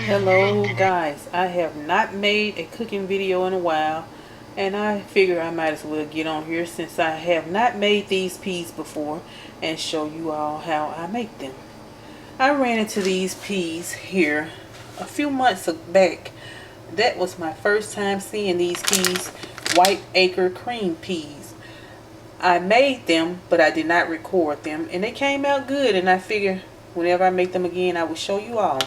Hello guys, I have not made a cooking video in a while, and I figure I might as well get on here since I have not made these peas before and show you all how I make them. I ran into these peas here a few months back. That was my first time seeing these peas, white Acre cream peas. I made them, but I did not record them, and they came out good, and I figure whenever I make them again I will show you all.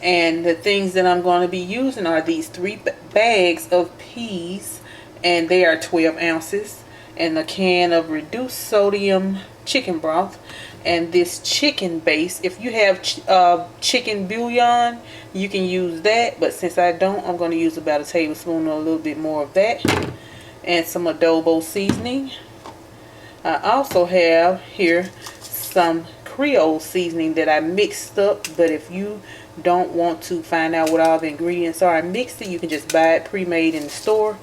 And the things that I'm going to be using are these 3 bags of peas, and they are 12 ounces, and a can of reduced sodium chicken broth, and this chicken base. If you have chicken bouillon, you can use that, but since I don't, I'm going to use about a tablespoon or a little bit more of that, and some adobo seasoning. I also have here some creole seasoning that I mixed up, but if you don't want to find out what all the ingredients are, I mixed it. You can just buy it pre-made in the store.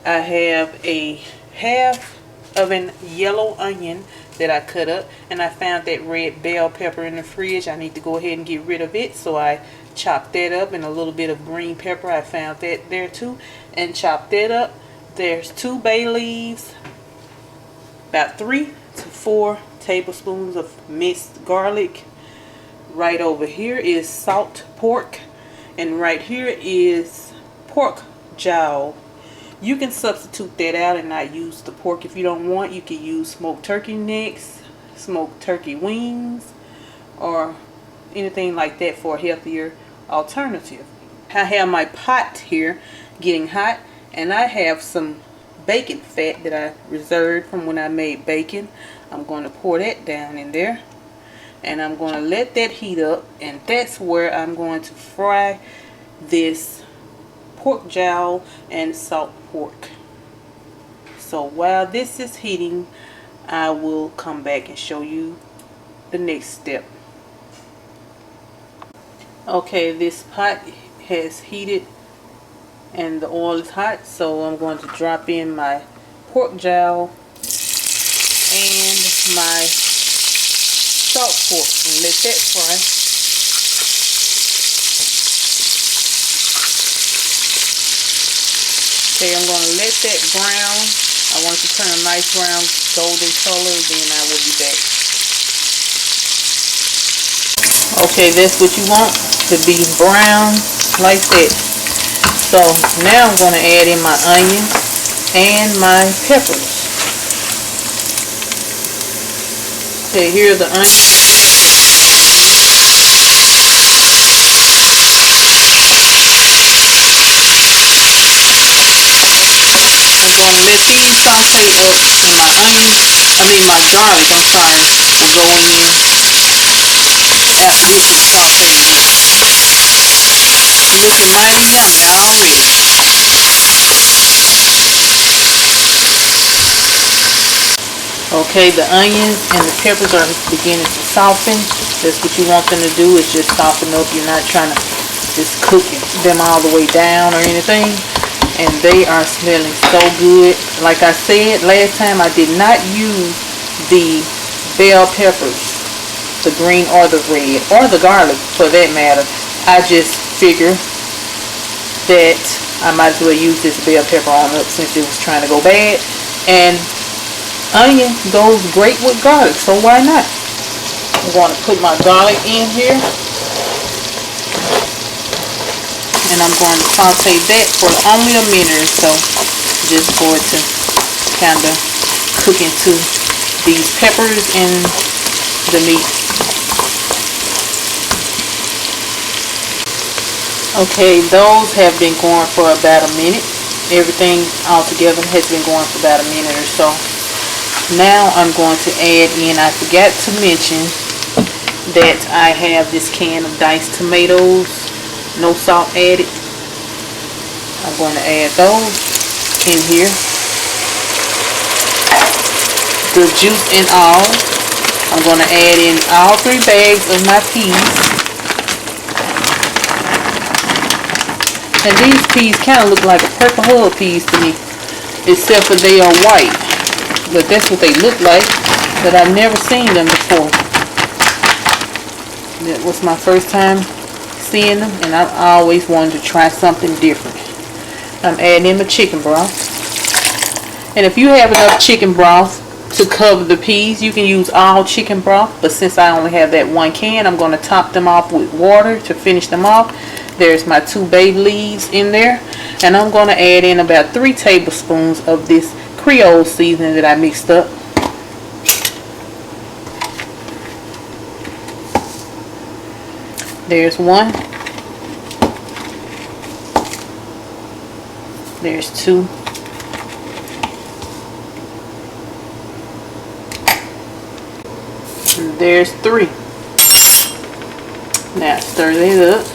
I have a half of an yellow onion that I cut up, and I found that red bell pepper in the fridge. I need to go ahead and get rid of it, so I chopped that up, and a little bit of green pepper. I found that there too and chopped that up. There's 2 bay leaves, about 3 to 4 tablespoons of minced garlic. Right over here is salt pork, and right here is pork jowl. You can substitute that out and not use the pork if you don't want. You can use smoked turkey necks, smoked turkey wings, or anything like that for a healthier alternative. I have my pot here getting hot, and I have some bacon fat that I reserved from when I made bacon. I'm going to pour that down in there, and I'm going to let that heat up, and that's where I'm going to fry this pork jowl and salt pork. So while this is heating, I will come back and show you the next step. Okay, this pot has heated and the oil is hot, so I'm going to drop in my pork jowl and my salt pork and let that fry. Okay, I'm going to let that brown. I want it to turn a nice brown golden color, then I will be back. Okay, that's what you want, to be brown like that. So now I'm going to add in my onions and my peppers. Okay, here are the onions. I'm going to let these saute up, and my my garlic, I'm sorry, will go in after this is sauteed. Looking mighty yummy already. Okay, the onions and the peppers are beginning to soften. That's what you want them to do, is just soften up. You're not trying to just cook them all the way down or anything. And they are smelling so good. Like I said last time, I did not use the bell peppers, the green or the red, or the garlic for that matter. I just figured that I might as well use this bell pepper on up since it was trying to go bad. And onion goes great with garlic, so why not? I'm going to put my garlic in here, and I'm going to saute that for only a minute or so, just for it to kind of cook into these peppers and the meat. Okay, those have been going for about a minute. Everything all together has been going for about a minute or so. Now I'm going to add in, I forgot to mention that I have this can of diced tomatoes, no salt added. I'm going to add those in here. The juice and all. I'm going to add in all 3 bags of my peas. And these peas kind of look like a purple hull peas to me, except for they are white. but that's what they look like. But I've never seen them before. That was my first time seeing them, and I always wanted to try something different. I'm adding in my chicken broth. And if you have enough chicken broth to cover the peas, you can use all chicken broth, but since I only have that one can, I'm going to top them off with water to finish them off. There's my 2 bay leaves in there, and I'm going to add in about 3 tablespoons of this Creole seasoning that I mixed up. There's 1. There's 2. And there's 3. Now stir that up,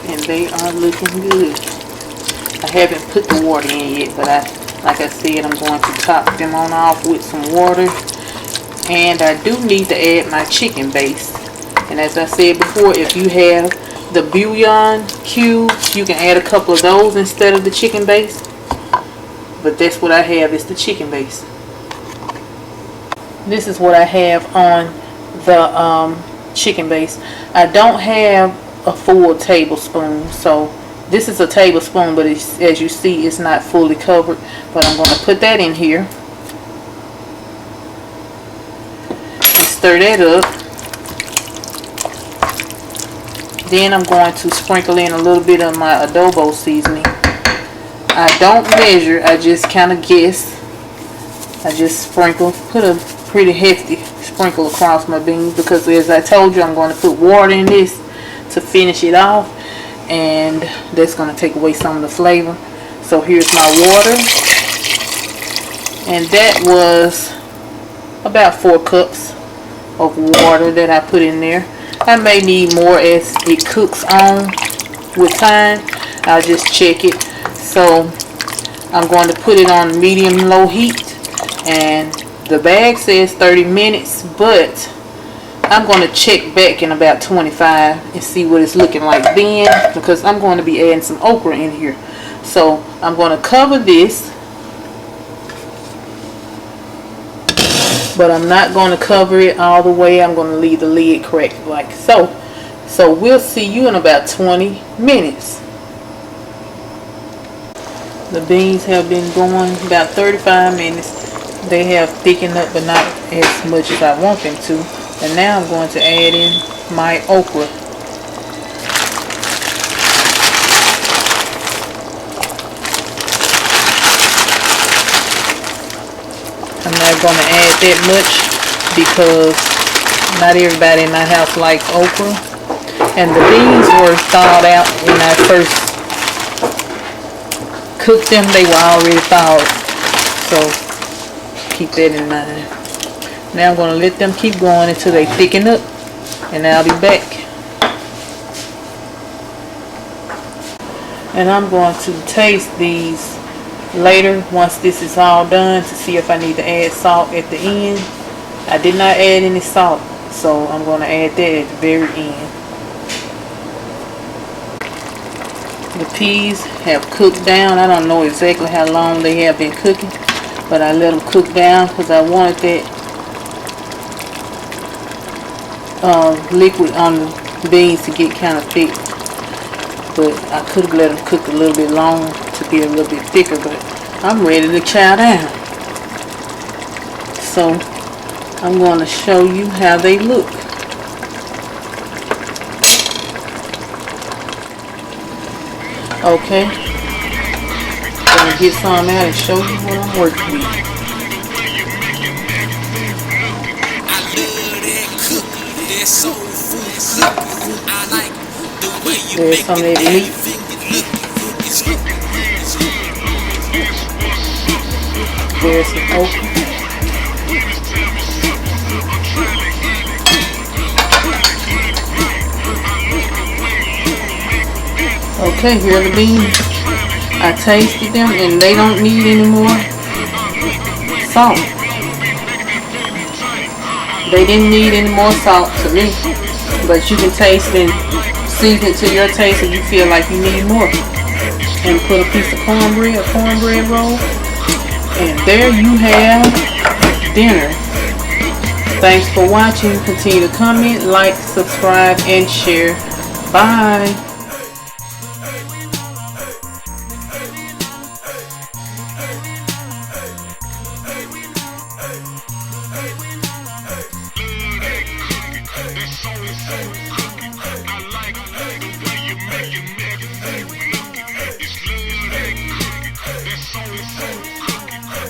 and they are looking good. I haven't put the water in yet, but like I said, I'm going to top them on off with some water. And I do need to add my chicken base. And as I said before, if you have the bouillon cubes, you can add a couple of those instead of the chicken base. But that's what I have, is the chicken base. This is what I have on the chicken base. I don't have a full tablespoon, so this is a tablespoon, but it's, as you see, it's not fully covered. But I'm going to put that in here and stir that up. Then I'm going to sprinkle in a little bit of my adobo seasoning. I don't measure, I just kind of guess. I just sprinkle, put a pretty hefty sprinkle across my beans, because as I told you, I'm going to put water in this to finish it off, and that's going to take away some of the flavor. So here's my water, and that was about 4 cups of water that I put in there. I may need more as it cooks on with time. I'll just check it. So I'm going to put it on medium-low heat, and the bag says 30 minutes, but I'm going to check back in about 25 and see what it's looking like then, because I'm going to be adding some okra in here. So I'm going to cover this, but I'm not going to cover it all the way. I'm going to leave the lid cracked like so. So we'll see you in about 20 minutes. The beans have been going about 35 minutes. They have thickened up, but not as much as I want them to. And now I'm going to add in my okra. I'm not going to add that much because not everybody in my house likes okra. And the beans were thawed out when I first cooked them. They were already thawed. So keep that in mind. Now I'm going to let them keep going until they thicken up, and I'll be back. And I'm going to taste these later once this is all done to see if I need to add salt at the end. I did not add any salt, so I'm going to add that at the very end. The peas have cooked down. I don't know exactly how long they have been cooking, but I let them cook down because I wanted that liquid on the beans to get kind of thick. But I could have let them cook a little bit longer to be a little bit thicker, but I'm ready to chow down. So I'm going to show you how they look. Okay, I'm going to get some out and show you what I'm working with. There's some of that meat. There's some okra. Okay, here are the beans. I tasted them and they don't need any more salt. They didn't need any more salt to me. But you can taste and season it to your taste if you feel like you need more. And put a piece of cornbread roll And there you have dinner. Thanks for watching. Continue to comment, like, subscribe, and share. Bye.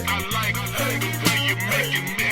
I like the way you make it.